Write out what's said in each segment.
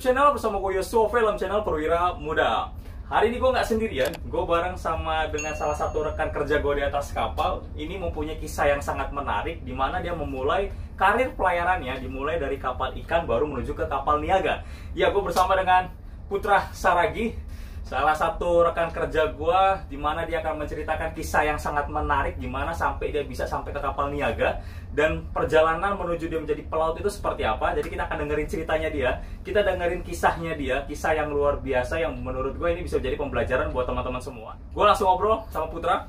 channel bersama gue Yosua Film channel Perwira Muda. Hari ini gue nggak sendirian, gue bareng sama dengan salah satu rekan kerja gue di atas kapal. Ini mempunyai kisah yang sangat menarik, di mana dia memulai karir pelayarannya dimulai dari kapal ikan baru menuju ke kapal niaga. Ya, gue bersama dengan Putra Saragi, salah satu rekan kerja gue, di mana dia akan menceritakan kisah yang sangat menarik, di mana sampai dia bisa sampai ke kapal niaga dan perjalanan menuju dia menjadi pelaut itu seperti apa. Jadi kita akan dengerin ceritanya dia, kita dengerin kisahnya dia, kisah yang luar biasa yang menurut gue ini bisa jadi pembelajaran buat teman-teman semua. Gue langsung ngobrol sama Putra.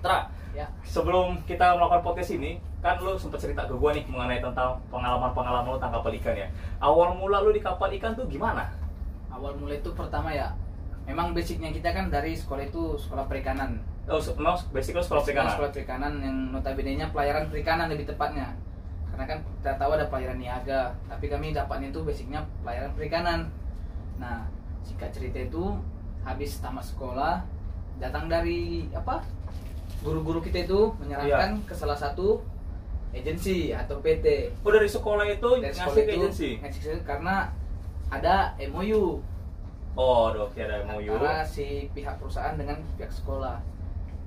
Tra, ya. Sebelum kita melakukan podcast ini, kan lu sempat cerita ke gue nih mengenai tentang pengalaman-pengalaman lu tentang kapal ikan ya. Awal mula lu di kapal ikan tuh gimana? Awal mulai itu pertama ya, memang basicnya kita kan dari sekolah itu sekolah perikanan. Oh, memang basic lu sekolah perikanan? Sekolah perikanan yang notabene-nya pelayaran perikanan lebih tepatnya. Karena kan kita tahu ada pelayaran niaga, tapi kami dapatnya itu basicnya pelayaran perikanan. Nah, singkat cerita itu habis tamat sekolah, datang dari guru-guru kita itu menyarankan ke salah satu agensi atau PT. Oh, dari sekolah itu Dari ngasih sekolah ke itu agensi? ngasih karena ada MOU. Oh, oke, ada MOU Antara si pihak perusahaan dengan pihak sekolah.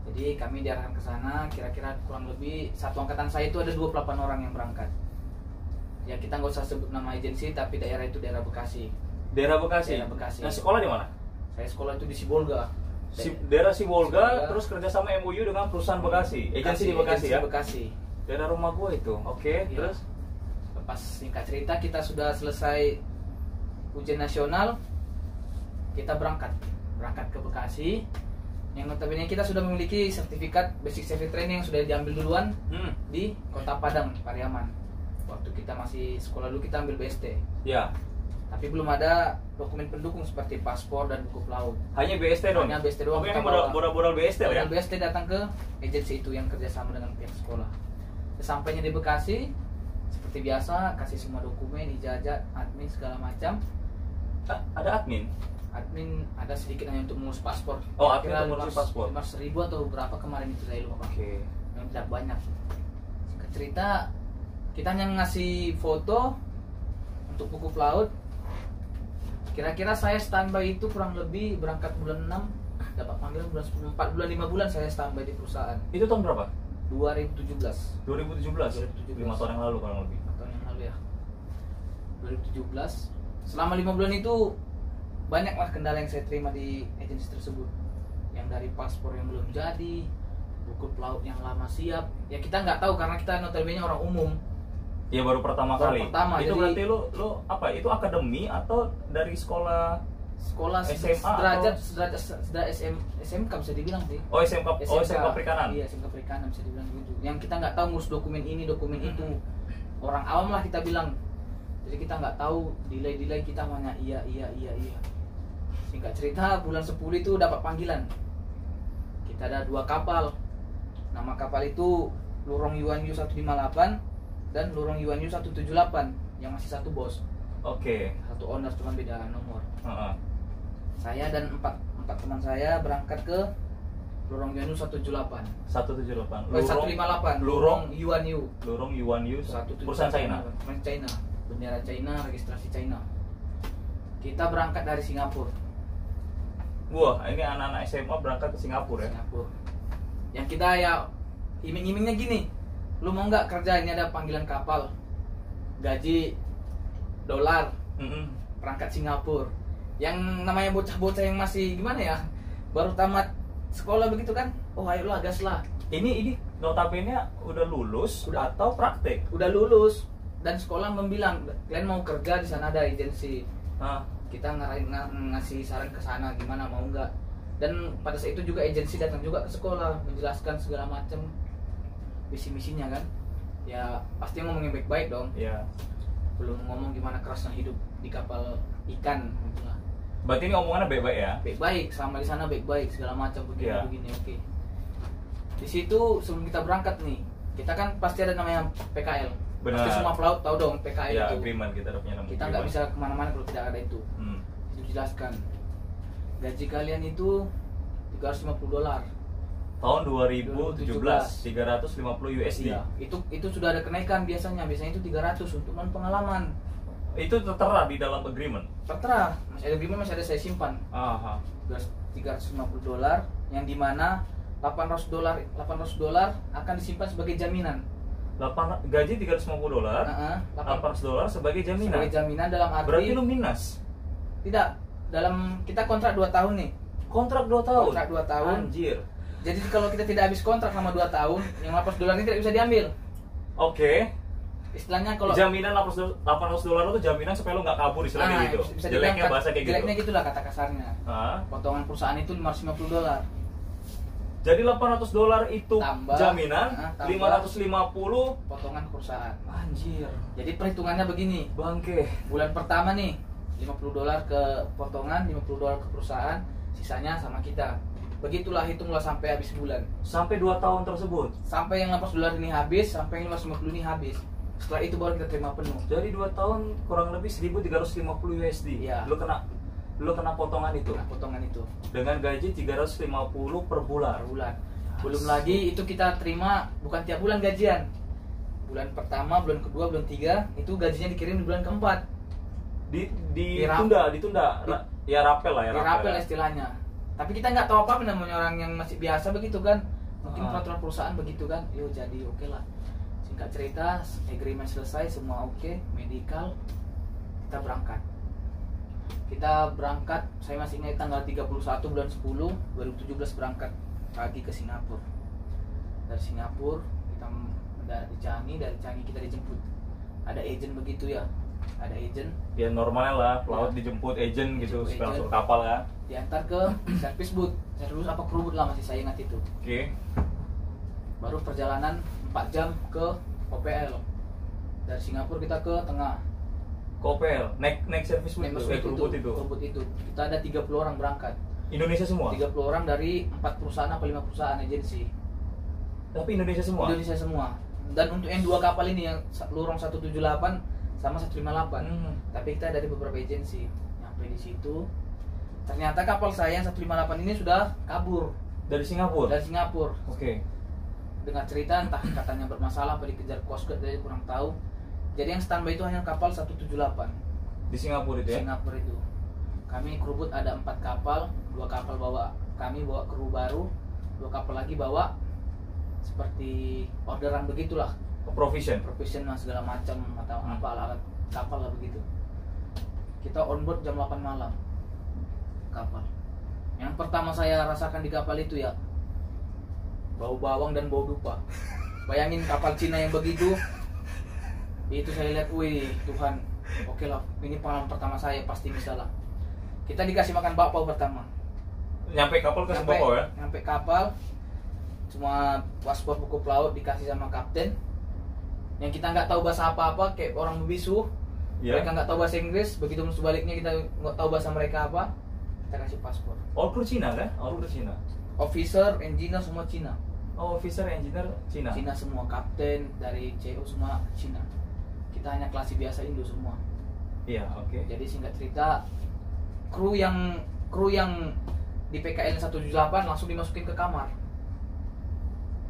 Jadi kami diarahkan ke sana, kira-kira kurang lebih satu angkatan saya itu ada 28 orang yang berangkat. Ya kita nggak usah sebut nama agensi, tapi daerah itu daerah Bekasi. Daerah Bekasi? Daerah Bekasi. Nah, sekolah di mana? Saya sekolah itu di Sibolga. Daerah Sibolga, Sibolga. terus kerja sama MOU dengan perusahaan Bekasi. Agensi di Bekasi agensi ya? Bekasi. Daerah rumah gue itu. Oke, Ya. terus? Pas singkat cerita kita sudah selesai ujian nasional, kita berangkat ke Bekasi. Yang notabene kita sudah memiliki sertifikat basic safety training yang sudah diambil duluan di Kota Padang, Pariaman. Waktu kita masih sekolah dulu kita ambil BST. Ya. Tapi belum ada dokumen pendukung seperti paspor dan buku pelaut. Hanya BST doang? Hanya BST doang. Oke, Kita ini bawa. modal BST lah ya? Modal BST datang ke agensi itu yang kerjasama dengan pihak sekolah. Sampainya di Bekasi, seperti biasa kasih semua dokumen, ijazah, admin segala macam. Ada admin? Admin ada sedikit hanya untuk mengurus paspor. Oh, admin Kira untuk mengurus paspor. 5.000 atau berapa kemarin itu saya lupa. Oke. Yang tidak banyak. Singkat cerita, kita hanya ngasih foto untuk buku pelaut. Kira-kira saya standby itu kurang lebih berangkat bulan 6, dapat panggilan bulan 10, 4 bulan 5 bulan saya standby di perusahaan. Itu tahun berapa? 2017. 2017? 5 tahun yang lalu kurang lebih. 5 tahun yang lalu ya. 2017. Selama 5 bulan itu banyaklah kendala yang saya terima di agensi tersebut. Yang dari paspor yang belum jadi, buku pelaut yang lama siap. Ya kita nggak tahu karena kita notabene orang umum. Ya baru pertama Baru kali. pertama, Itu jadi- berarti lu apa? Itu akademi atau dari sekolah SMA sederajat SMK bisa dibilang sih. Oh, SMK perikanan. Iya, SMK perikanan bisa dibilang gitu. Yang kita nggak tahu ngurus dokumen ini, dokumen itu. Orang awam lah kita bilang. Jadi kita nggak tahu delay kita hanya iya. Singkat cerita bulan 10 itu dapat panggilan. Kita ada 2 kapal. Nama kapal itu Lurong Yuan Yu 158 dan Lurong Yuan Yu 178 yang masih satu bos. Oke. Satu owner cuma beda nomor. Heeh. Saya dan empat teman saya berangkat ke Lurong Yuan Yu 178. 178. 158. Lurong Yuan Yu. Lurong Yuan Yu 178. perusahaan China. Perusahaan China. Bendera China, registrasi China. Kita berangkat dari Singapura. Wah, ini anak-anak SMA berangkat ke Singapura ya. Singapura. Yang kita ya iming-imingnya gini, lu mau nggak kerja, ini ada panggilan kapal, gaji dolar, berangkat Singapura. Yang namanya bocah-bocah yang masih gimana ya, baru tamat sekolah begitu kan, oh ayolah gas lah. Ini notabene udah lulus atau praktek? Udah lulus dan sekolah membilang kalian mau kerja di sana ada agensi. Kita ngasih saran ke sana gimana mau nggak. Dan pada saat itu juga agensi datang juga ke sekolah menjelaskan segala macam misi-misinya kan. Ya pasti ngomongin baik-baik dong. Iya. Belum ngomong gimana kerasnya hidup di kapal ikan gitu lah. Berarti ini omongannya baik-baik ya? Baik-baik, sama di sana baik-baik segala macam begini Iya. begini oke. Di situ sebelum kita berangkat nih, kita kan pasti ada namanya PKL. Benar. Pasti semua pelaut tahu dong PKL Ya, itu. agreement kita udah punya nama. Kita nggak bisa kemana-mana kalau tidak ada itu. Itu jelaskan. Gaji kalian itu $350. Tahun 2017 350 USD. Iya, itu sudah ada kenaikan biasanya itu 300 untuk non pengalaman. Itu tertera di dalam agreement. Tertera, masih ada agreement, masih ada saya simpan. Aha. $350 yang dimana $800 akan disimpan sebagai jaminan. Gaji $350, $800 sebagai jaminan. Sebagai jaminan dalam arti Berarti lu minus. tidak, dalam kita kontrak 2 tahun nih. Kontrak 2 tahun. Kontrak 2 tahun. Anjir. Jadi kalau kita tidak habis kontrak selama 2 tahun, yang $800 ini tidak bisa diambil. Oke. Istilahnya kalau Jaminan $800 itu jaminan supaya lu nggak kabur istilahnya gitu. bisa Jeleknya dibilang bahasa kayak gitu. jeleknya gitulah kata kasarnya. Ah. Potongan perusahaan itu $550. Jadi $800 itu Tambah, jaminan, tambah 550 potongan perusahaan. anjir. Jadi perhitungannya begini, Bangke. bulan pertama nih $50 ke potongan, $50 ke perusahaan, sisanya sama kita. Begitulah hitunglah sampai habis bulan. Sampai 2 tahun tersebut. Sampai yang $800 ini habis, sampai yang $550 ini habis. Setelah itu baru kita terima penuh. Jadi 2 tahun kurang lebih 1.350 USD. Iya. Lu kena potongan itu. Nah, potongan itu Dengan gaji 350 per bulan. per bulan. Belum lagi itu kita terima bukan tiap bulan gajian. Bulan pertama, bulan kedua, bulan tiga itu gajinya dikirim di bulan keempat. Ditunda. Ya rapel lah ya. Dirapel istilahnya. Tapi kita nggak tahu apa namanya orang yang masih biasa begitu kan. Mungkin Ah. peraturan perusahaan begitu kan. Yo jadi oke lah. Singkat cerita, agreement selesai, semua oke, medical, kita berangkat. Saya masih ingat tanggal 31 bulan 10 2017 berangkat pagi ke Singapura. Dari Singapura kita dari Changi kita dijemput. Ada agent begitu ya. Ada agent Ya normalnya lah, pelaut dijemput agent gitu Dijemput supaya agent. langsung ke kapal kan. diantar ke service booth. Service apa crew booth lah masih saya ingat itu. Oke. Baru perjalanan 4 jam ke OPL. Dari Singapura kita ke tengah. Kopel, naik service boat Members itu, booth crew boat itu. crew booth itu. Kita ada 30 orang berangkat. Indonesia semua. 30 orang dari 4 perusahaan apa 5 perusahaan agensi. Tapi Indonesia semua. Indonesia semua. Dan untuk yang 2 kapal ini yang lorong 178 sama 158. Tapi kita dari beberapa agensi. Sampai di situ ternyata kapal saya yang 158 ini sudah kabur Dari Singapura. dari Singapura. Oke. Dengan cerita entah katanya bermasalah apa dikejar Coast Guard, saya kurang tahu. Jadi yang standby itu hanya kapal 178 Di Singapura itu ya. Singapura itu. Kami crew boat ada 4 kapal, 2 kapal bawa kami bawa kru baru, 2 kapal lagi bawa seperti orderan begitulah, Provision. profesional segala macam atau apa alat kapal lah begitu. Kita on board jam 8 malam kapal. Yang pertama saya rasakan di kapal itu ya bau bawang dan bau dupa. Bayangin kapal Cina yang begitu. Itu saya lihat, wih Tuhan, oke lah, ini pengalaman pertama saya pasti bisa lah. Kita dikasih makan bakpao pertama. Nyampe kapal ke Singapura ya. Nyampe kapal, cuma paspor buku pelaut dikasih sama kapten. Yang kita nggak tahu bahasa apa-apa, kayak orang membisu. Iya. Mereka nggak tahu bahasa Inggris, begitu sebaliknya kita nggak tahu bahasa mereka apa, kita kasih paspor. All crew Cina kan? All crew Cina. Officer, engineer semua Cina. Oh, officer, engineer Cina. Cina semua, kapten dari CO semua Cina. Kita hanya klasi biasa Indo semua. Iya, oke. Jadi singkat cerita, kru yang di PKL 178 langsung dimasukin ke kamar.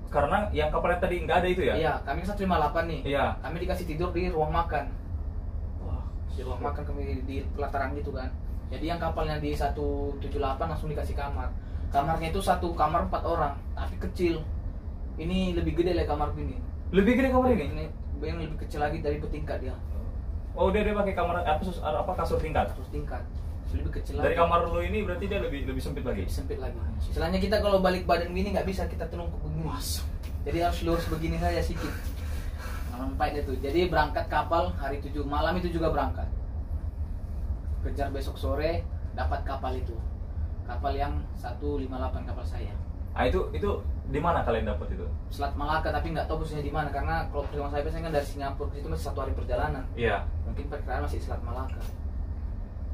Karena yang kapalnya tadi nggak ada itu ya? Iya, kami 158 nih. Iya. Kami dikasih tidur di ruang makan. Wah, Di ruang makan kami di pelataran gitu kan. Jadi yang kapalnya di 178 langsung dikasih kamar. Kamarnya itu satu kamar 4 orang, tapi kecil. Ini lebih gede lah kamar ini. lebih gede kamar ini? Ini yang lebih kecil lagi dari bertingkat dia. Oh, dia pakai kamar apa kasur tingkat? Terus tingkat. Lebih kecil Dari lagi. kamar lu ini berarti dia lebih sempit lagi. Sempit lagi. Istilahnya kita kalau balik badan gini nggak bisa kita telungkup begini. Jadi harus lurus begini saja sedikit. Sampai itu. Jadi berangkat kapal hari 7 malam itu juga berangkat. Kejar besok sore dapat kapal itu. Kapal yang 158 kapal saya. Ah, itu di mana kalian dapat itu? Selat Malaka tapi nggak tahu posisinya di mana karena kalau perjalanan saya biasanya kan dari Singapura ke situ masih 1 hari perjalanan. Iya. Mungkin perkiraan masih Selat Malaka.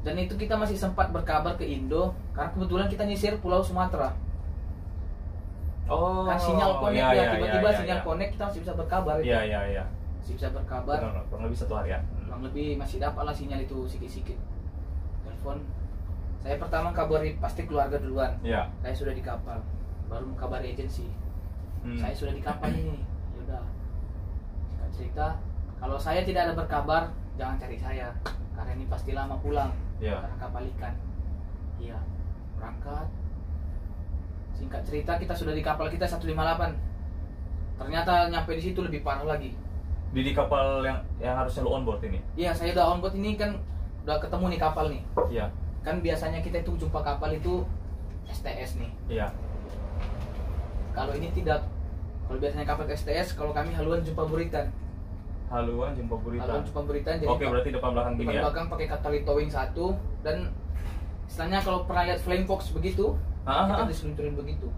Dan itu kita masih sempat berkabar ke Indo karena kebetulan kita nyisir Pulau Sumatera. Oh. Kan sinyal connect iya, ya, iya, tiba-tiba iya, sinyal iya. connect kita masih bisa berkabar itu. Iya. Masih bisa berkabar. Benar, kurang lebih 1 hari ya. Kurang lebih masih dapat lah sinyal itu sikit-sikit. Telepon. Saya pertama kabari pasti keluarga duluan. Iya. Saya sudah di kapal. Baru mengkabari agensi. Saya sudah di kapal ini. Yaudah. Singkat cerita, kalau saya tidak ada berkabar, jangan cari saya karena ini pasti lama pulang. Iya. Karena kapal ikan. Iya, berangkat. Singkat cerita kita sudah di kapal kita 158. Ternyata nyampe di situ lebih parah lagi. Di kapal yang harusnya lo on board ini. Iya, saya udah on board ini kan udah ketemu nih kapal nih. Iya. Kan biasanya kita itu jumpa kapal itu STS nih. Iya. Kalau ini tidak. Kalau biasanya kapal STS, kalau kami haluan jumpa buritan. Haluan jumpa Buritan. Haluan jumpa buritan. Jadi Oke, berarti depan belakang gini depan ya. belakang pakai katalis towing 1 dan istilahnya kalau pernah lihat Flame Fox begitu, kita diseluncurin begitu.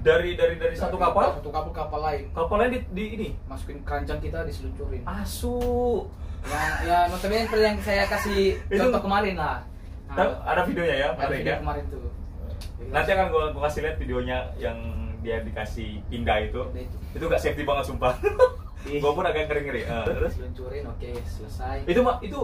Dari satu kapal? Satu kapal lain. Kapalnya di ini. Masukin keranjang kita diseluncurin. Asu. Ya notabene seperti yang saya kasih Itu- contoh kemarin lah. Ada videonya ya, ada menarik video ya. kemarin tuh. Nanti akan gua kasih lihat videonya yang dia dikasih pindah itu. Udah itu. Itu gak safety banget sumpah. Gua pun agak ngeri-ngeri. Terus Seluncurin, oke selesai. itu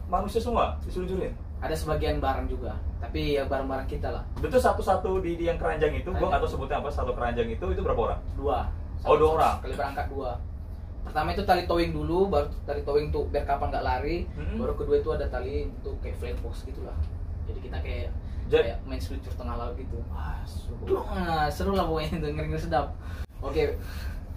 manusia semua diseluncurin. Ada sebagian barang juga, tapi ya barang-barang kita lah. Betul satu-satu di yang keranjang itu, gua nggak tahu sebutnya apa, satu keranjang itu berapa orang? 2. Oh, 2 orang. Sekali berangkat 2. Pertama itu tali towing dulu, baru tali towing tuh biar kapal nggak lari. Baru kedua itu ada tali untuk kayak flame box gitulah. Jadi kita kayak main seluncur tengah laut gitu. Nah, seru lah pokoknya itu, ngeri-ngeri sedap. Oke,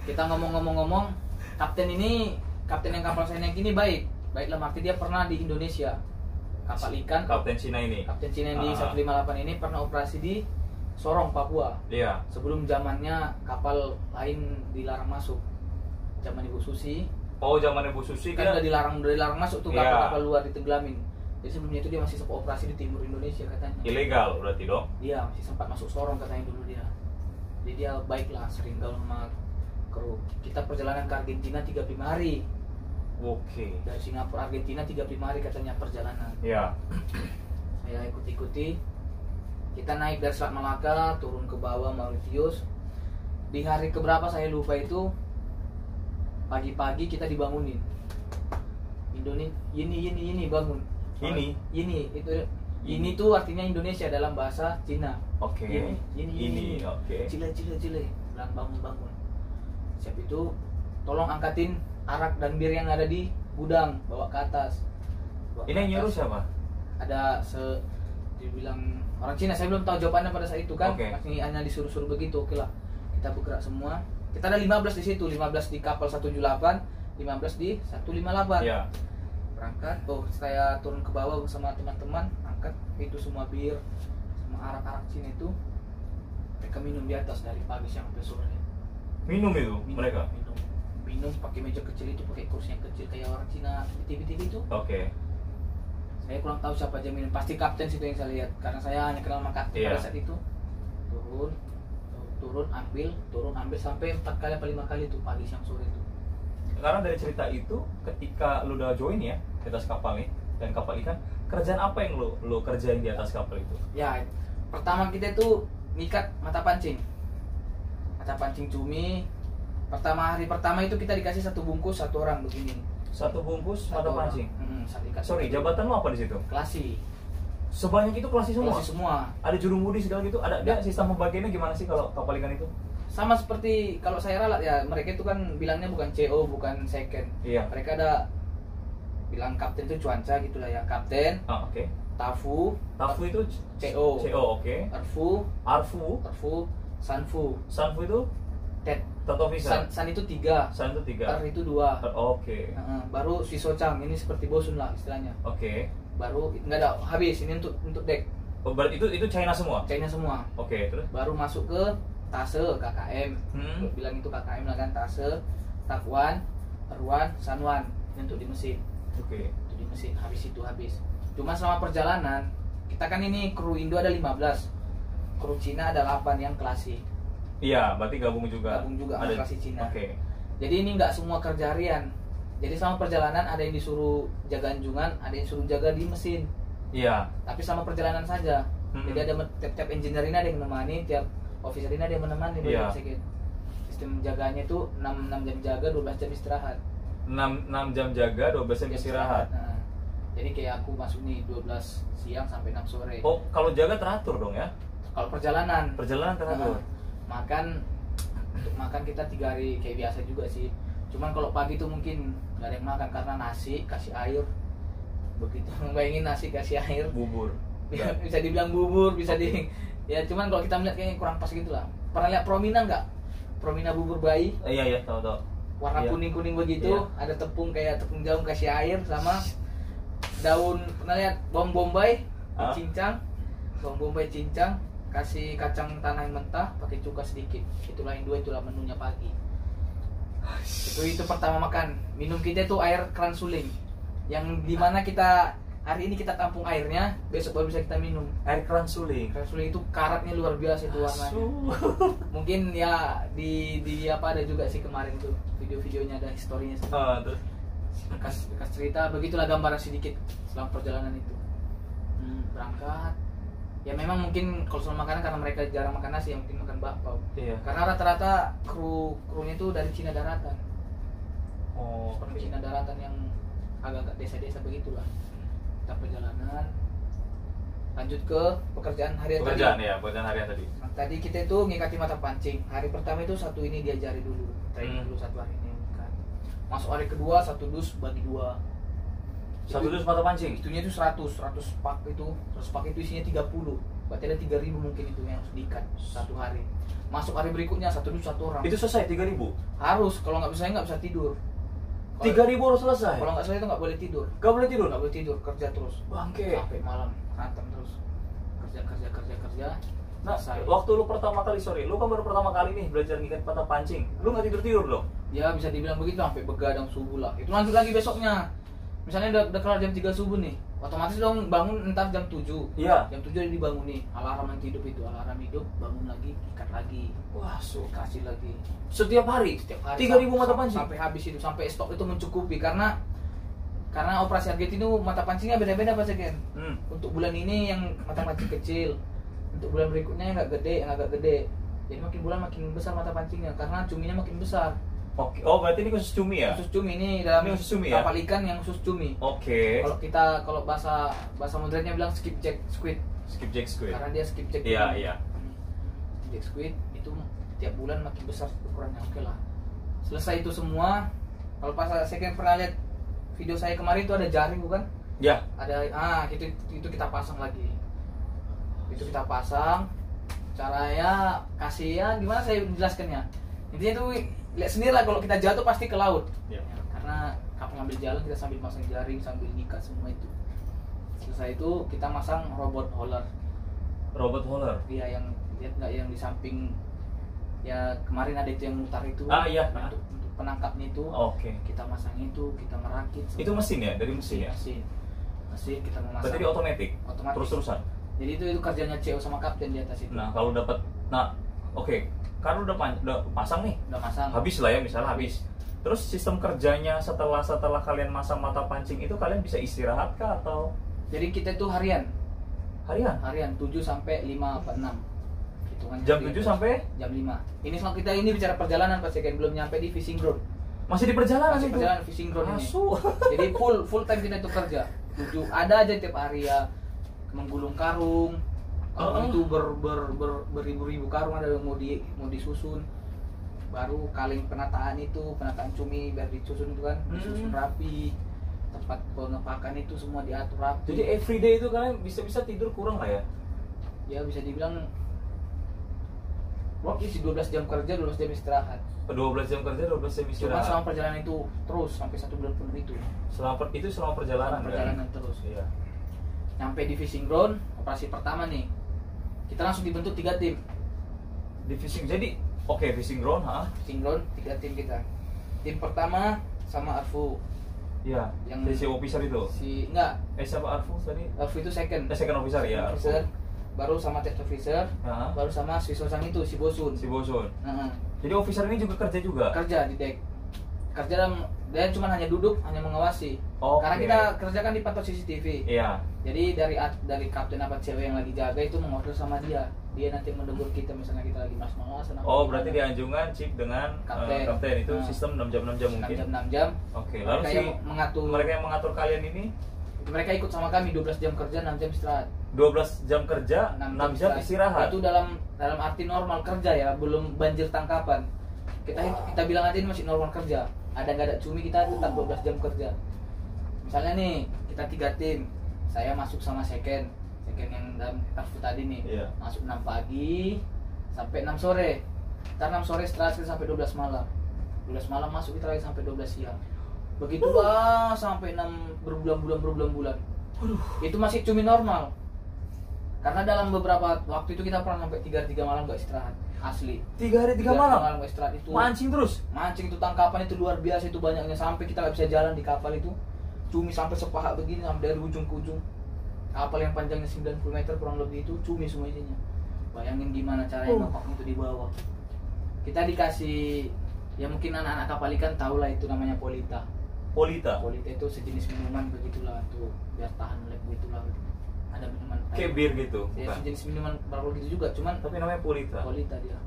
kita ngomong-ngomong, kapten yang kapal saya naik ini baik dalam arti dia pernah di Indonesia. Kapal ikan, Kapten Cina ini. Kapten Cina yang di 158 ini pernah operasi di Sorong, Papua. Iya. Sebelum zamannya kapal lain dilarang masuk. Zaman Ibu Susi. Oh, zaman Ibu Susi Kan kan. udah dilarang masuk tuh Iya. kapal-kapal luar ditengelamin. Jadi sebelumnya itu dia masih sempat operasi di timur Indonesia katanya. Ilegal berarti dong. Dia masih sempat masuk Sorong katanya dulu dia. Jadi dia baiklah, sering gaul sama kru. Kita perjalanan ke Argentina 35 hari. Oke. Dari Singapura Argentina 35 hari katanya perjalanan. Iya. Saya ikuti. Kita naik dari Selat Malaka turun ke bawah Mauritius. Di hari keberapa saya lupa itu, pagi-pagi kita dibangunin. Ini bangun. Ini tuh artinya Indonesia dalam bahasa Cina. Oke. Ini. Oke. Cile. Bilang bangun. Siap itu tolong angkatin arak dan bir yang ada di gudang, bawa ke atas. Ini yang nyuruh siapa? Ada dibilang orang Cina, saya belum tahu jawabannya pada saat itu kan. Oke. Masih hanya disuruh-suruh begitu. Oke lah, kita bergerak semua. Kita ada 15 di situ, 15 di kapal 178, 15 di 158. Iya. Berangkat, saya turun ke bawah bersama teman-teman, angkat itu semua bir, semua arak-arak Cina itu. Mereka minum di atas dari pagi sampai sore. Minum itu mereka. Minum pakai meja kecil itu, pakai kursi yang kecil kayak orang Cina di TV itu. Oke. Saya kurang tahu siapa aja minum, pasti kapten situ yang saya lihat karena saya hanya kenal sama kapten pada saat itu. Turun ambil sampai 4 kali atau 5 kali tuh pagi siang sore itu. Karena dari cerita itu, ketika lu udah join ya di atas kapal nih dan kapal ikan, kerjaan apa yang lu kerjain di atas kapal itu? Ya, pertama kita itu ngikat mata pancing cumi. Hari pertama itu kita dikasih 1 bungkus 1 orang begini. 1 bungkus mata pancing. Sorry, jabatan jabatan lu apa di situ? klasi. Sebanyak itu klasi semua. Klasi semua. Ada jurumudi segala gitu. Ada dia sistem pembagiannya gimana sih kalau kapal ikan itu? Sama seperti kalau saya ralat ya, mereka itu kan bilangnya bukan CO, bukan second. Iya. Mereka ada bilang kapten itu cuanca gitulah ya, kapten, Oke. tafu itu CO, oke. Arfu, sanfu itu tet Tato Visa. san itu 3, San itu 3. tar itu 2. Oke. Baru sisocang, ini seperti bosun lah istilahnya. Oke. Baru nggak ada, habis ini untuk deck Oh, berarti itu China semua. China semua. Oke, terus Baru masuk ke tase KKM. Bilang itu KKM lah kan, tase, takwan, erwan, sanwan, ini untuk di mesin. Oke. Itu di mesin, habis. Cuma selama perjalanan kita kan ini kru Indo ada 15, kru Cina ada 8 yang klasi. Iya, berarti gabung juga sama klasi Cina. Oke. Jadi ini nggak semua kerja harian. Jadi selama perjalanan ada yang disuruh jaga anjungan, ada yang suruh jaga di mesin. Iya. Tapi sama perjalanan saja. Jadi ada tiap engineer ini ada yang menemani, tiap officer ini ada yang menemani. Iya. Sistem jaganya itu 6 jam jaga, 12 jam istirahat. 6 jam jaga, 12 jam istirahat. Nah, jadi kayak aku masuk nih 12 siang sampai 6 sore. Oh, kalau jaga teratur dong ya? Kalau perjalanan Teratur. untuk makan kita 3 hari kayak biasa juga sih. Cuman kalau pagi tuh mungkin nggak ada yang makan karena nasi kasih air. Begitu bayangin nasi kasih air. Bubur. Bisa dibilang bubur, bisa di ya cuman kalau kita melihat kayaknya kurang pas gitu lah. Pernah lihat Promina nggak? Promina bubur bayi Iya tahu. warna Iya. kuning begitu, Iya. ada tepung kayak tepung jagung kasih air sama daun. Pernah lihat bawang bombay Hah? cincang, bawang bombay cincang, kasih kacang tanah yang mentah, pakai cuka sedikit. Itulah yang dua, itulah menunya pagi. Itu pertama makan. Minum kita itu air keran suling, yang dimana kita hari ini kita tampung airnya, besok baru bisa kita minum. Air keran suling. Keran suling itu karatnya luar biasa itu warnanya. Mungkin ya di apa ada juga sih kemarin tuh video-videonya, ada historinya sih. Terus Bekas cerita, begitulah gambaran sedikit selama perjalanan itu. Berangkat. Ya memang mungkin kalau soal makanan karena mereka jarang makan nasi, yang mungkin makan bakpao. iya. Karena rata-rata krunya itu dari Cina daratan. Oh, Orang Cina daratan yang agak-agak desa-desa begitulah. Kita perjalanan lanjut ke pekerjaan harian pekerjaan tadi. ya, pekerjaan harian tadi. Nah, tadi kita itu ngikati mata pancing. Hari pertama itu satu ini diajari dulu. Training dulu satu hari ini ngikat. Masuk hari kedua satu dus bagi dua. Satu dus mata pancing. Itunya itu 100 pak itu. 100 pak itu isinya 30. Berarti ada 3.000 mungkin itu yang harus diikat satu hari. Masuk hari berikutnya satu dus satu orang. Itu selesai 3.000. Harus, kalau nggak bisa nggak bisa tidur. 3.000 harus selesai. Kalau nggak salah itu nggak boleh tidur. Gak boleh tidur. Nggak boleh tidur, kerja terus. Bangke. Sampai malam, rantem terus. Kerja. Nah, Selesai. waktu lu pertama kali, lu kan baru pertama kali nih belajar ngikat mata pancing. Lu nggak tidur dong? Ya bisa dibilang begitu sampai begadang subuh lah. Itu lanjut lagi besoknya. Misalnya udah kelar jam 3 subuh nih, otomatis dong bangun entar jam 7. Iya. Jam 7 udah dibangun nih. Alarm anti hidup itu, alarm hidup, bangun lagi, ikat lagi. Wah, Kasih lagi. setiap hari. Setiap hari 3.000 mata pancing. sampai habis itu, sampai stok itu mencukupi karena operasi target itu mata pancingnya beda-beda Pak Segen. Untuk bulan ini yang mata pancing kecil, untuk bulan berikutnya yang agak gede. Jadi makin bulan makin besar mata pancingnya karena cuminya makin besar. Oke. Oh, berarti ini khusus cumi ya? Khusus cumi ini dalam Ini khusus cumi ya? kapal ikan yang khusus cumi. Oke. Kalau bahasa modernnya bilang skipjack squid. Skipjack squid. Karena dia skipjack. Iya. Skipjack squid itu tiap bulan makin besar ukurannya. Oke lah. Selesai itu semua. Kalau pas saya kan pernah lihat video saya kemarin itu ada jaring bukan? Ya. Ada itu kita pasang lagi. Itu kita pasang. Caranya kasih ya gimana saya menjelaskannya? Intinya tuh lihat sendiri lah, kalau kita jatuh pasti ke laut. Ya. Karena kapal ngambil jalan kita sambil masang jaring, sambil ngikat semua itu. Selesai itu kita masang robot hauler. Robot hauler. Iya, yang lihat nggak yang di samping ya kemarin ada itu yang mutar itu. Iya. Untuk penangkapnya itu. Oke. Kita masang itu, kita merakit. Itu mesin ya, dari mesin ya. Mesin kita memasang. Berarti dia otomatis. Terus-terusan. Jadi itu kerjanya CEO sama kapten di atas itu. Nah, kalau dapat, oke. Karena udah pasang nih. Udah masang. Habis lah ya, misalnya habis. Terus sistem kerjanya setelah kalian masang mata pancing itu kalian bisa istirahat kah atau? Jadi kita tuh harian. Harian 7 sampai 5 apa 6. Hitungannya jam harian. 7 sampai Jam 5. Ini selama kita ini bicara perjalanan Pak Segen, belum nyampe di fishing ground. masih di perjalanan Masih itu. perjalanan fishing ground ini. Asu. Jadi full time kita itu kerja. 7 ada aja tiap hari ya menggulung karung. Karung itu beribu-ribu karung, ada yang mau disusun. Baru kaling penataan cumi biar disusun itu kan, disusun rapi. Tempat pengepakan itu semua diatur rapi. Jadi everyday itu kalian bisa tidur kurang lah ya? Ya bisa dibilang isi 12 jam kerja, 12 jam istirahat. 12 jam kerja, 12 jam Cuma istirahat. selama perjalanan itu terus sampai 1 bulan penuh itu. Selama perjalanan. Perjalanan kan? terus. Iya. Nyampe di fishing ground, operasi pertama nih. Kita langsung dibentuk 3 tim. Di fishing. Jadi, fishing ground, Fishing ground 3 tim kita. Tim pertama sama Arfu. Iya. Yang Si officer itu. Enggak, Siapa Arfu tadi? Arfu itu second. Second officer ya. Officer, baru sama test officer, Ya. baru sama Swisosang itu si Bosun. Si Bosun. Heeh. Jadi officer ini juga kerja juga. Kerja di deck. Kerja dalam dia cuma hanya duduk, hanya mengawasi. Oke. Karena kita kerja kan dipantau CCTV. Iya. Jadi dari kapten apa cewek yang lagi jaga itu mengorder sama dia. Dia nanti menegur kita misalnya kita lagi malas-malasan. Berarti di anjungan chip dengan kapten itu sistem 6 jam mungkin. 6 jam. Oke, lalu mereka yang mengatur kalian ini mereka ikut sama kami 12 jam kerja, 6 jam istirahat. 12 jam kerja, 6 jam istirahat. Itu dalam arti normal kerja ya, belum banjir tangkapan. Kita bilang aja ini masih normal kerja. ada nggak ada cumi kita tetap 12 jam kerja. Misalnya nih kita 3 tim, saya masuk sama second yang dalam kartu tadi nih, masuk 6 pagi sampai 6 sore. Ntar 6 sore istirahat sampai 12 malam. 12 malam masuk kita lagi sampai 12 siang. Begitulah sampai 6 berbulan-bulan. Itu masih cumi normal. Karena dalam beberapa waktu itu kita pernah sampai 3 malam gak istirahat. Asli. 3 hari 3 malam gak istirahat itu. Mancing terus. Mancing itu tangkapan itu luar biasa itu banyaknya sampai kita gak bisa jalan di kapal itu. Cumi sampai sepaha begini sampai dari ujung ke ujung. Kapal yang panjangnya 90 meter kurang lebih itu cumi semua isinya. Bayangin gimana caranya nopaknya itu di bawah. Kita dikasih, ya mungkin anak-anak kapal ikan tahu lah itu namanya polita. Polita itu sejenis minuman begitulah tuh, biar tahan lek begitulah. Ada minuman kayak bir gitu. Ya sejenis minuman baru gitu juga, cuman tapi namanya polita. Polita dia.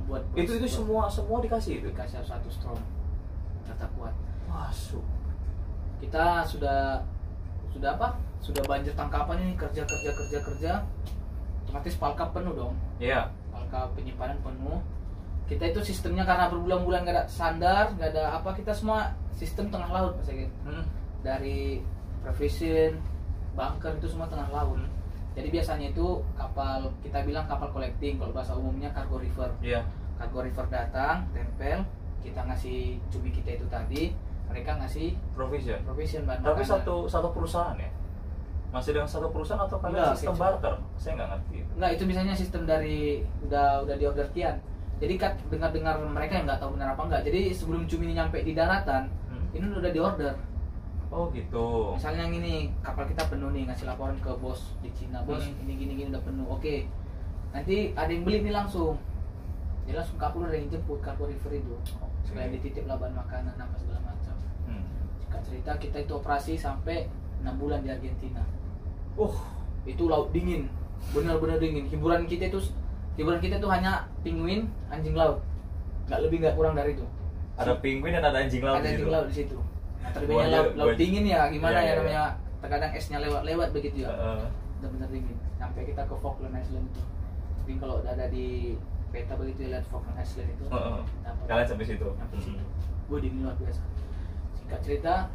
Buat itu semua dikasih itu. Dikasih 1 strong. Kata kuat. Masuk. Kita sudah apa? Sudah banjir tangkapan ini kerja. Otomatis palkap penuh dong. Iya. Palkap penyimpanan penuh. Kita itu sistemnya karena berbulan-bulan nggak ada sandar, nggak ada apa, kita semua sistem tengah laut Mas Egin. Dari provision, bunker itu semua tengah laut. Jadi biasanya itu kapal, kita bilang kapal collecting, kalau bahasa umumnya cargo river. Iya. Cargo river datang, tempel, kita ngasih cumi kita itu tadi, mereka ngasih provision bahan tapi makanan. satu perusahaan ya? Masih dengan satu perusahaan atau kalian sistem barter? Saya nggak ngerti. Enggak, itu biasanya sistem dari udah di order kian. Jadi kan dengar mereka yang nggak tahu benar apa enggak. Jadi sebelum cumi ini nyampe di daratan, ini udah di order. Oh gitu. Misalnya yang ini kapal kita penuh nih, ngasih laporan ke bos di Cina, bos ini gini udah penuh. Oke. Nanti ada yang beli nih langsung. Dia langsung kapal udah yang jemput cargo river itu. Supaya dititip lah bahan makanan apa segala macam. Singkat cerita kita itu operasi sampai 6 bulan di Argentina. Itu laut dingin, benar-benar dingin. Hiburan kita itu hanya pinguin, anjing laut. Nggak lebih nggak kurang dari itu. Ada pinguin dan ada anjing laut. Ada anjing laut di situ. Nah, terlebihnya laut dingin ya, gimana ya namanya? Terkadang esnya lewat begitu ya. Benar-benar dingin. Sampai kita ke Falkland Island itu. Tapi kalau udah ada di peta begitu lihat Falkland Island itu. Kalian sampai situ. Sampai situ. Gue dingin luar biasa. Singkat cerita,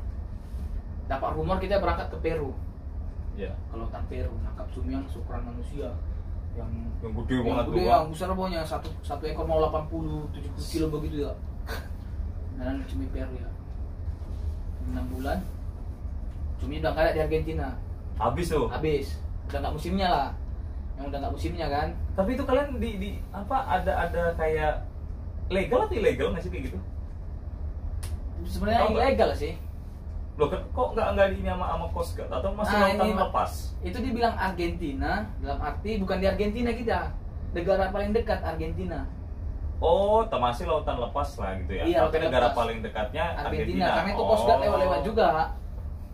dapat rumor kita berangkat ke Peru. Iya. Kalau hutan Peru nangkap cumi yang ukuran manusia, yang gede banget tuh. Yang besar pokoknya satu ekor mau 80-70 kilo begitu ya. Dan cumi Peru ya. 6 bulan. Cumi udah nggak ada di Argentina. Habis tuh. Habis. Udah nggak musimnya lah. Yang udah nggak musimnya kan. Tapi itu kalian di apa ada kayak legal atau ilegal nggak sih kayak gitu? Sebenarnya ilegal sih. Loh kok nggak di ini sama Coast Guard atau masih lautan lepas? Itu dibilang Argentina dalam arti bukan di Argentina kita, negara paling dekat Argentina. Oh, masih lautan lepas lah gitu ya. Iya, tapi negara lepas. Paling dekatnya Argentina. Karena itu Coast Guard lewat juga.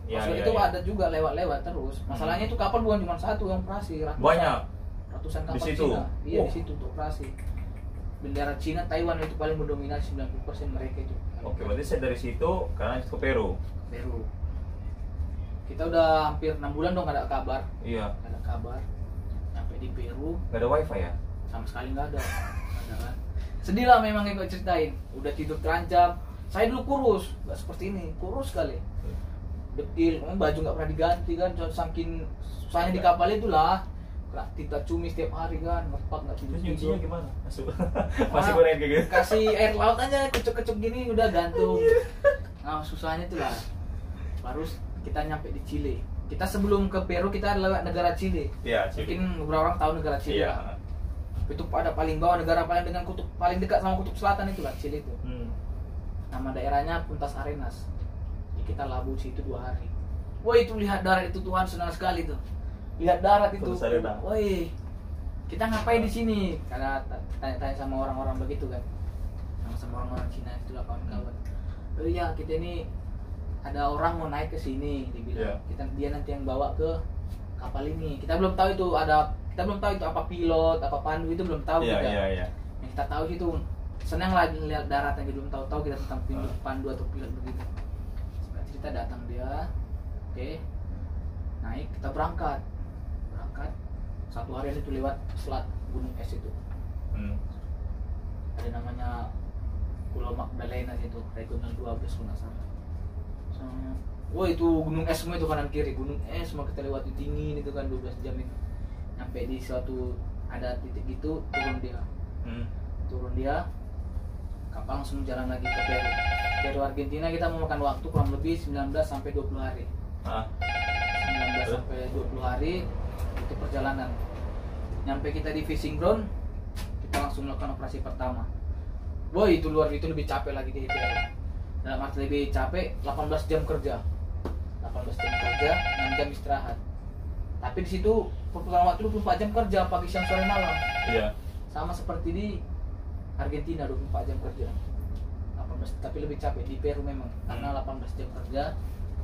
Ya, Coast Guard itu ada juga lewat terus. Masalahnya itu kapal bukan cuma satu yang operasi, ratusan kapal di situ. Cina. Iya di situ untuk operasi. Bendera Cina, Taiwan itu paling mendominasi 90% mereka itu. Oke, berarti saya dari situ karena ke Peru. Kita udah hampir 6 bulan dong gak ada kabar. Iya. Gak ada kabar. Sampai di Peru. Gak ada wifi ya? Sama sekali gak ada. Kan? Sedih lah memang yang gue ceritain. Udah tidur terancam. Saya dulu kurus, gak seperti ini. Kurus sekali. Dekil, baju gak pernah diganti kan. Saking susahnya di kapal itulah. Kita cumi setiap hari kan, ngepak gak tidur. Terus nyucinya gimana? Masih goreng kayak gitu? Kasih air laut aja, kecup-kecup gini udah gantung. Nah susahnya itulah. Baru kita nyampe di Chile. Kita sebelum ke Peru kita lewat negara Chile. Iya, Chile. Mungkin beberapa orang tahu negara Chile. Iya. Itu pada paling bawah, negara paling dengan kutub paling dekat sama kutub selatan itulah Chile itu. Nama daerahnya Puntas Arenas. Jadi kita labuh situ 2 hari. Wah itu lihat darat itu Tuhan senang sekali tuh. Lihat darat itu. Woi, kita ngapain di sini? Karena tanya-tanya sama orang-orang begitu kan, sama orang-orang Cina itulah kawan-kawan. Oh iya kita ini ada orang mau naik ke sini, dibilang. Dia nanti yang bawa ke kapal ini. Kita belum tahu itu apa pilot, apa pandu itu belum tahu kita. Yang kita tahu itu senang lah lihat darat yang belum tahu kita tentang pandu atau pilot begitu. Kita datang dia, oke, naik kita berangkat. 1 hari itu lewat selat gunung es itu. Ada namanya Pulau Magdalena itu, regional 12 kalau nggak salah. Wah itu gunung es semua itu kanan kiri, gunung es semua kita lewati dingin itu kan 12 jam itu. Sampai di suatu ada titik gitu turun dia, kapal langsung jalan lagi ke Peru. Peru Argentina kita mau makan waktu kurang lebih 19 sampai 20 hari. 19 sampai 20 hari itu perjalanan. Nyampe kita di fishing ground, kita langsung melakukan operasi pertama. Boy itu luar itu lebih capek lagi di Peru. Dalam arti lebih capek, 18 jam kerja. 18 jam kerja, 6 jam istirahat. Tapi di situ perputaran waktu 24 jam kerja, pagi, siang, sore, malam. Iya. Sama seperti di Argentina 24 jam kerja. 18 tapi lebih capek di Peru memang karena 18 jam kerja,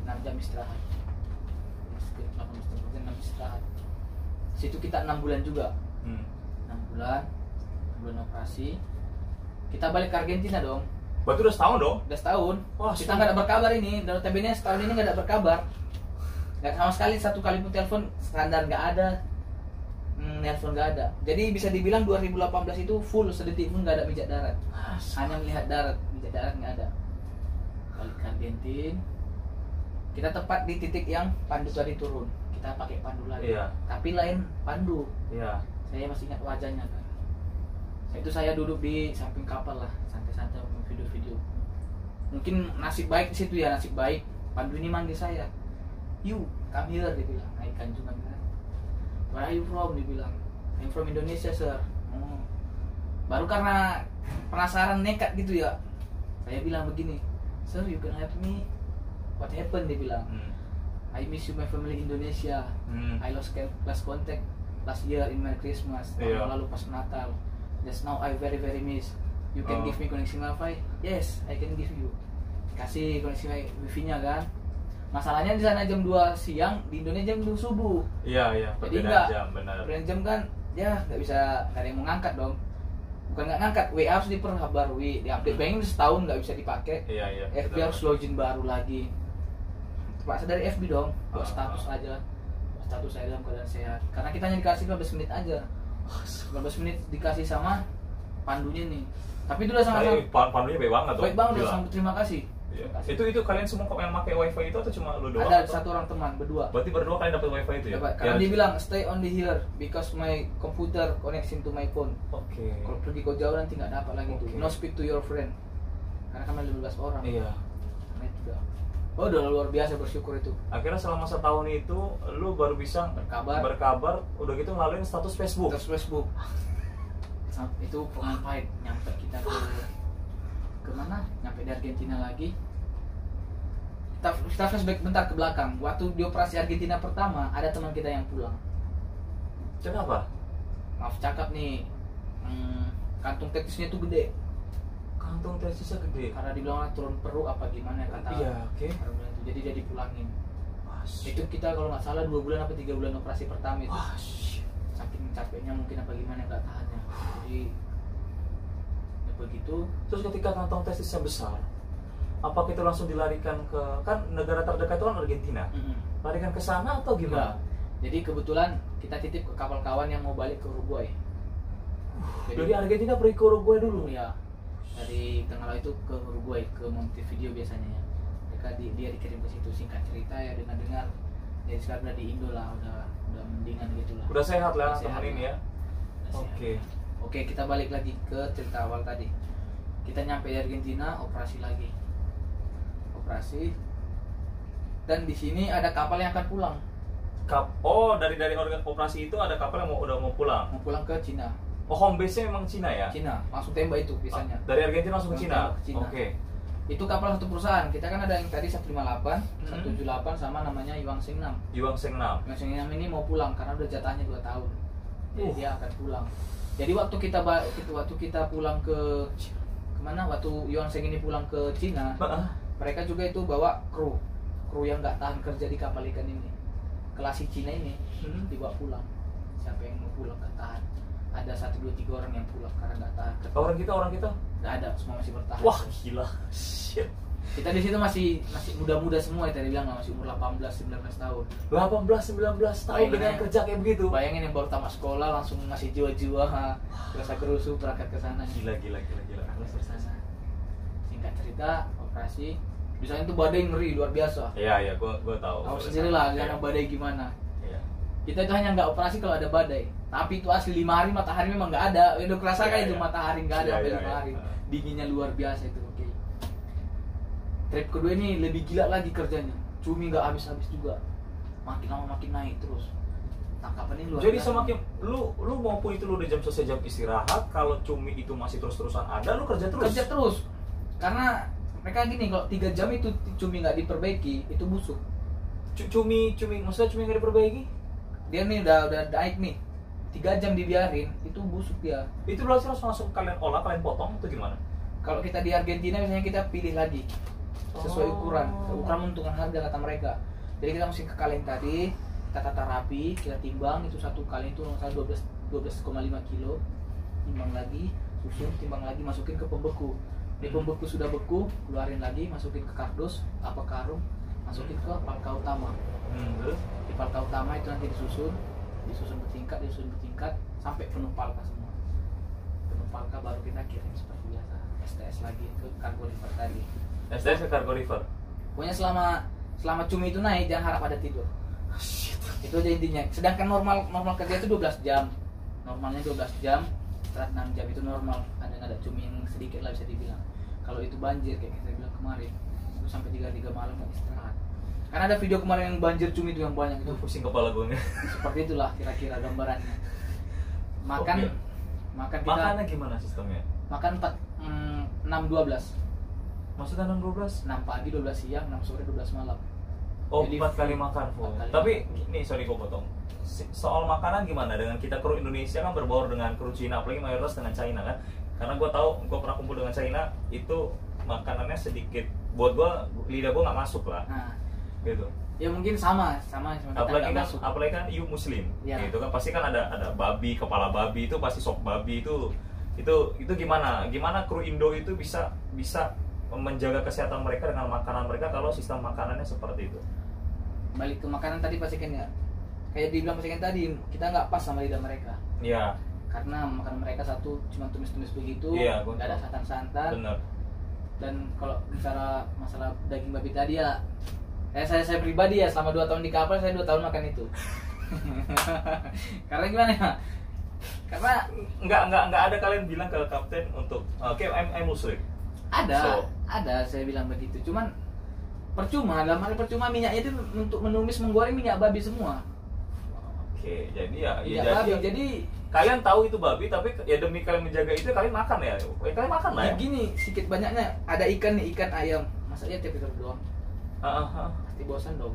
6 jam istirahat. 18 jam kerja, 6 jam istirahat. Situ kita 6 bulan juga. 6 bulan operasi. Kita balik ke Argentina dong. Berarti udah setahun dong? Udah setahun. Wah, kita nggak ada berkabar ini. Dan notabene setahun ini nggak ada berkabar. Nggak sama sekali satu kali pun telepon standar nggak ada. Nelpon nggak ada. Jadi bisa dibilang 2018 itu full sedetik pun nggak ada pijat darat. Hanya melihat darat, pijat darat nggak ada. Balik ke Argentina. Kita tepat di titik yang pandu tadi turun. Kita pakai pandu lagi. Iya. Tapi lain pandu. Iya. Saya masih ingat wajahnya kan. Itu saya duduk di samping kapal lah, santai-santai video-video. Mungkin nasib baik di situ ya, nasib baik. Pandu ini manggil saya. You, come here, dia bilang. Naik kanjungan kan. Where are you from? Dia bilang. I'm from Indonesia, sir. Oh. Baru karena penasaran nekat gitu ya. Saya bilang begini, sir, you can help me. What happened? Dia bilang. I miss you, my family in Indonesia. I lost contact last year in my Christmas. Tahun lalu pas Natal. Just now I very miss. You can give me koneksi wifi? Yes, I can give you. Kasih koneksi wifi-nya kan. Masalahnya di sana jam 2 siang, di Indonesia jam 2 subuh. Iya. Jadi enggak jam, benar. Perbedaan jam kan, ya nggak bisa, nggak ada yang mau ngangkat dong. Bukan nggak ngangkat, WA harus diperbarui, diupdate. Bayangin setahun nggak bisa dipakai. Iya. FB harus login baru lagi. Terpaksa dari FB dong, buat status aja. Status saya dalam keadaan sehat. Karena kita hanya dikasih 15 menit aja. 15 menit dikasih sama pandunya nih. Tapi itu udah sama-sama. Pandunya baik banget tuh. Baik banget, udah sama, terima kasih. Iya. Itu kalian semua yang pakai wifi itu atau cuma lu doang? Ada atau? satu orang teman, berdua. Berarti berdua kalian dapat wifi itu ya? Dapat. Karena dia bilang stay only here because my computer connection to my phone. Oke. Kalau pergi kau jauh nanti nggak dapat lagi tuh. No speak to your friend. Karena kami 15 orang. Iya. Karena itu udah luar biasa, bersyukur itu. Akhirnya selama setahun itu lu baru bisa berkabar udah gitu ngelaluin status Facebook. Status Facebook. Itu pengalaman pahit. Nyampe kita ke mana? Nyampe di Argentina lagi. Kita flashback bentar ke belakang. Waktu di operasi Argentina pertama, ada teman kita yang pulang. Kenapa? Maaf cakap nih, kantung tetisnya tuh gede. Kantung testisnya gede. Karena dibilang turun perut apa gimana kata. Iya, oke. Jadi dia dipulangin. Itu kita kalau nggak salah 2 bulan apa 3 bulan operasi pertama itu. Saking capeknya mungkin apa gimana nggak tahannya. Jadi ya begitu. Terus ketika kantong testisnya besar, apa kita langsung dilarikan ke, kan negara terdekat itu kan Argentina, larikan ke sana atau gimana? Jadi kebetulan kita titip ke kapal kawan yang mau balik ke Uruguay. Jadi Argentina pergi ke Uruguay dulu ya, dari tengah laut itu ke Uruguay, ke Montevideo biasanya ya. Dia dikirim ke situ. Singkat cerita ya, dengar jadi sekarang udah di Indo lah, udah mendingan gitu lah. Udah sehat lah teman ini ya. Oke, kita balik lagi ke cerita awal tadi. Kita nyampe di Argentina, operasi lagi. Dan di sini ada kapal yang akan pulang. Dari operasi itu ada kapal yang udah mau pulang. Mau pulang ke Cina. Home base-nya memang Cina ya? Cina, langsung tembak itu biasanya. Dari Argentina langsung ke Cina. Oke. Itu kapal satu perusahaan. Kita kan ada yang tadi 158, 178 sama namanya Yuang Seng 6. Yuang Seng 6 ini mau pulang karena udah jatahnya 2 tahun. Jadi dia akan pulang. Jadi waktu kita pulang ke kemana? Waktu Yuang Seng ini pulang ke Cina, mereka juga itu bawa kru yang nggak tahan kerja di kapal ikan ini, kelas Cina ini dibawa pulang. Siapa yang mau pulang nggak tahan? Ada 1, 2, 3 orang yang pulang karena nggak tahan kerja. Orang kita nggak ada, semua masih bertahan. Wah gila, shit. Kita di situ masih muda-muda semua, tadi bilang masih umur 18-19 tahun. 18-19 tahun dengan kerja kayak begitu. Bayangin yang baru tamat sekolah langsung masih jiwa-jiwa, rasa kerusuh berangkat ke sana. Gila. Terus ke sana. kita operasi. Biasanya tuh badai ngeri luar biasa. Iya, gua tahu. Tahu sendiri lah Iya. karena badai gimana. Iya. Kita itu hanya nggak operasi kalau ada badai. Tapi itu asli 5 hari matahari memang nggak ada. Udah kerasa kan Iya, itu iya. matahari nggak ada Iya, sampai iya, 5 hari. iya. Dinginnya luar biasa itu. Oke. Trip kedua ini lebih gila lagi kerjanya. Cumi nggak habis-habis juga. Makin lama makin naik terus. Tangkapannya luar Jadi biasa. semakin lu maupun itu lu udah jam selesai jam istirahat, kalau cumi itu masih terus-terusan ada, lu kerja terus. Kerja terus. Karena mereka gini, kalau 3 jam itu cumi nggak diperbaiki, itu busuk. Cumi maksudnya cumi nggak diperbaiki? Dia nih udah naik nih. 3 jam dibiarin, itu busuk dia. Itu berarti langsung kalian olah, kalian potong atau gimana? Kalau kita di Argentina misalnya kita pilih lagi sesuai Oh. ukuran menguntungkan harga kata mereka. Jadi kita mesti ke kaleng tadi, kita tata rapi, kita timbang itu satu kaleng itu misalnya 12,5 kilo, timbang lagi, susun, timbang lagi, masukin ke pembeku. Di pembeku sudah beku, keluarin lagi, masukin ke kardus, apa karung, masukin ke palka utama. Terus? Di palka utama itu nanti disusun bertingkat sampai penuh palka semua. Penuh palka baru kita kirim seperti biasa, STS lagi ke kargo river tadi. STS ke Cargo River. Pokoknya selama cumi itu naik jangan harap ada tidur. Shit. Itu aja intinya. Sedangkan normal kerja itu 12 jam. Normalnya 12 jam, istirahat 6 jam itu normal. Ada cumi yang sedikit lah bisa dibilang. Kalau itu banjir kayak saya bilang kemarin, itu sampai 3 malam nggak istirahat. Karena ada video kemarin yang banjir cumi itu yang banyak itu. Itu pusing kepala gue nih. Seperti itulah kira-kira gambarannya. Makan Oke. makan kita Makannya gimana sistemnya? makan 6-12. Maksudnya 6-12? 6 pagi, 12 siang, 6 sore, 12 malam. Oh, Jadi 4 kali makan full. 4 kali Tapi makan. nih sorry gue potong. Soal makanan gimana dengan kita kru Indonesia kan berbaur dengan kru Cina, apalagi mayoritas dengan China kan? Karena gue tahu gue pernah kumpul dengan China, itu makanannya sedikit buat gue, lidah gue nggak masuk lah, Nah, gitu. ya mungkin sama kita Apalagi nggak kan, masuk. apalagi kan you Muslim, Ya. gitu kan pasti kan ada babi, kepala babi itu pasti sop babi itu gimana kru Indo itu bisa menjaga kesehatan mereka dengan makanan mereka kalau sistem makanannya seperti itu. Balik ke makanan tadi pasti kan ya, kayak dibilang pasti kan tadi kita nggak pas sama lidah mereka. Iya, Karena makanan mereka satu cuma tumis-tumis begitu, Iya, gua nggak ada tahu. santan-santan. benar. Dan kalau bicara masalah daging babi tadi ya, saya pribadi ya selama 2 tahun di kapal saya 2 tahun makan itu. Karena gimana ya? Karena Nggak ada kalian bilang ke kapten untuk oke, I'm Muslim. ada saya bilang begitu. Cuman percuma, dalam hal percuma minyaknya itu untuk menumis menggoreng minyak babi semua. Oke, jadi ya Minyak babi. Jadi kalian tahu itu babi, tapi ya demi kalian menjaga itu kalian makan ya. Kalian makan lah ya. gini sedikit banyaknya ada ikan nih, ikan ayam. Masa iya tiap itu doang? Ah. Pasti bosan dong.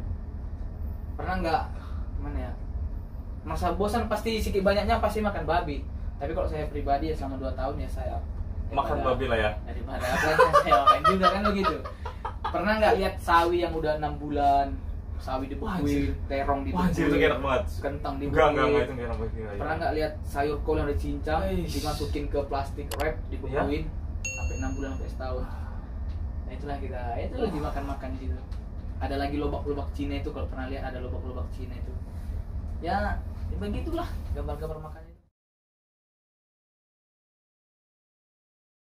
Pernah nggak gimana ya? Masa bosan pasti sedikit banyaknya pasti makan babi. Tapi kalau saya pribadi ya selama 2 tahun ya saya Makan babi lah ya. daripada apa saya makan juga kan begitu. Pernah nggak lihat sawi yang udah 6 bulan, sawi dibekuin, terong Wajib itu dibekuin, enak banget. kentang Enggak itu dibekuin. enak banget. Iya. Pernah nggak lihat sayur kol yang udah cincang Eish. dimasukin ke plastik wrap dibekuin sampai 6 bulan sampai setahun. Nah itulah kita, itu lagi makan-makan di situ. Ada lagi lobak-lobak Cina itu, kalau pernah lihat ada lobak-lobak Cina itu. Ya begitulah gambar-gambar makannya.